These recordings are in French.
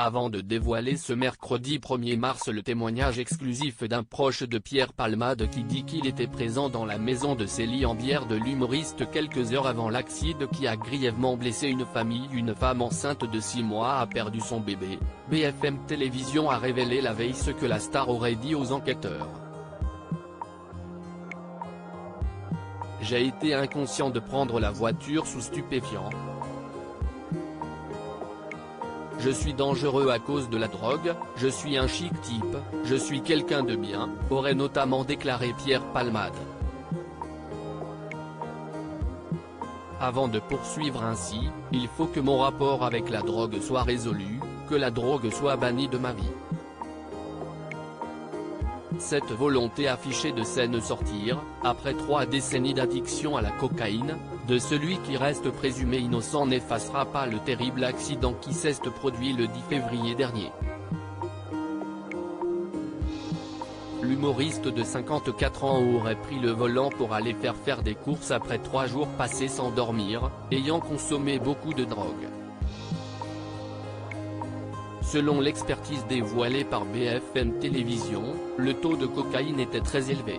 Avant de dévoiler ce mercredi 1er mars le témoignage exclusif d'un proche de Pierre Palmade qui dit qu'il était présent dans la maison de Célie en bière de l'humoriste quelques heures avant l'accident qui a grièvement blessé une famille. Une femme enceinte de 6 mois a perdu son bébé. BFM Télévision a révélé la veille ce que la star aurait dit aux enquêteurs. J'ai été inconscient de prendre la voiture sous stupéfiants. Je suis dangereux à cause de la drogue, je suis un chic type, je suis quelqu'un de bien, aurait notamment déclaré Pierre Palmade. Avant de poursuivre ainsi, il faut que mon rapport avec la drogue soit résolu, que la drogue soit bannie de ma vie. Cette volonté affichée de scène sortir, après 3 décennies d'addiction à la cocaïne, de celui qui reste présumé innocent n'effacera pas le terrible accident qui s'est produit le 10 février dernier. L'humoriste de 54 ans aurait pris le volant pour aller faire des courses après 3 jours passés sans dormir, ayant consommé beaucoup de drogue. Selon l'expertise dévoilée par BFM Télévision, le taux de cocaïne était très élevé.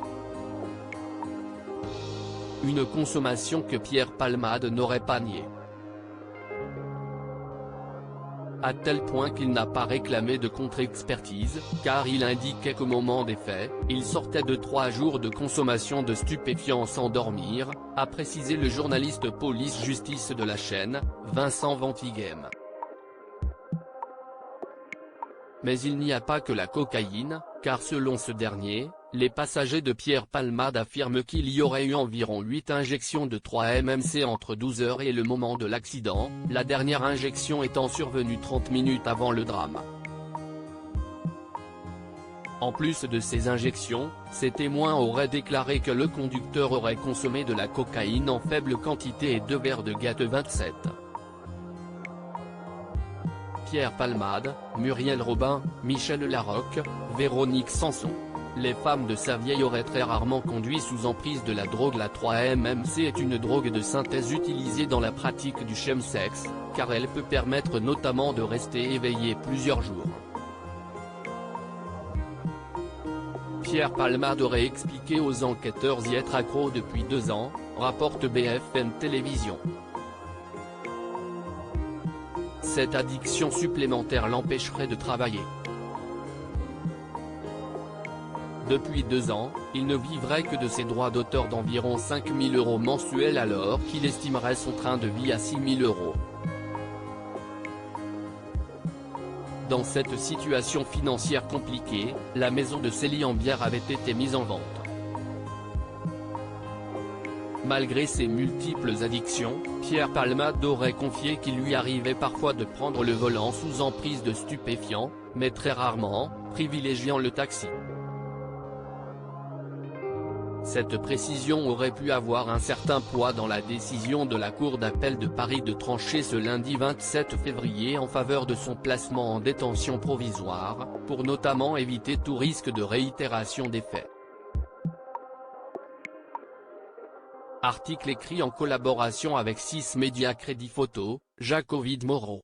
Une consommation que Pierre Palmade n'aurait pas niée. À tel point qu'il n'a pas réclamé de contre-expertise, car il indiquait qu'au moment des faits, il sortait de 3 jours de consommation de stupéfiants sans dormir, a précisé le journaliste police-justice de la chaîne, Vincent Ventighem. Mais il n'y a pas que la cocaïne, car selon ce dernier, les passagers de Pierre Palmade affirment qu'il y aurait eu environ 8 injections de 3 MMC entre 12h et le moment de l'accident, la dernière injection étant survenue 30 minutes avant le drame. En plus de ces injections, ces témoins auraient déclaré que le conducteur aurait consommé de la cocaïne en faible quantité et 2 verres de Gatte 27. Pierre Palmade, Muriel Robin, Michel Larocque, Véronique Sanson. Les femmes de sa vieille auraient très rarement conduit sous emprise de la drogue. La 3-MMC est une drogue de synthèse utilisée dans la pratique du chemsex, car elle peut permettre notamment de rester éveillé plusieurs jours. Pierre Palmade aurait expliqué aux enquêteurs y être accro depuis 2 ans, rapporte BFM Télévision. Cette addiction supplémentaire l'empêcherait de travailler. Depuis 2 ans, il ne vivrait que de ses droits d'auteur d'environ 5 000 € mensuels alors qu'il estimerait son train de vie à 6 000 €. Dans cette situation financière compliquée, la maison de Célie en bière avait été mise en vente. Malgré ses multiples addictions, Pierre Palmade aurait confié qu'il lui arrivait parfois de prendre le volant sous emprise de stupéfiants, mais très rarement, privilégiant le taxi. Cette précision aurait pu avoir un certain poids dans la décision de la Cour d'appel de Paris de trancher ce lundi 27 février en faveur de son placement en détention provisoire, pour notamment éviter tout risque de réitération des faits. Article écrit en collaboration avec 6 médias Crédit Photo, Jacques Ovid Moreau.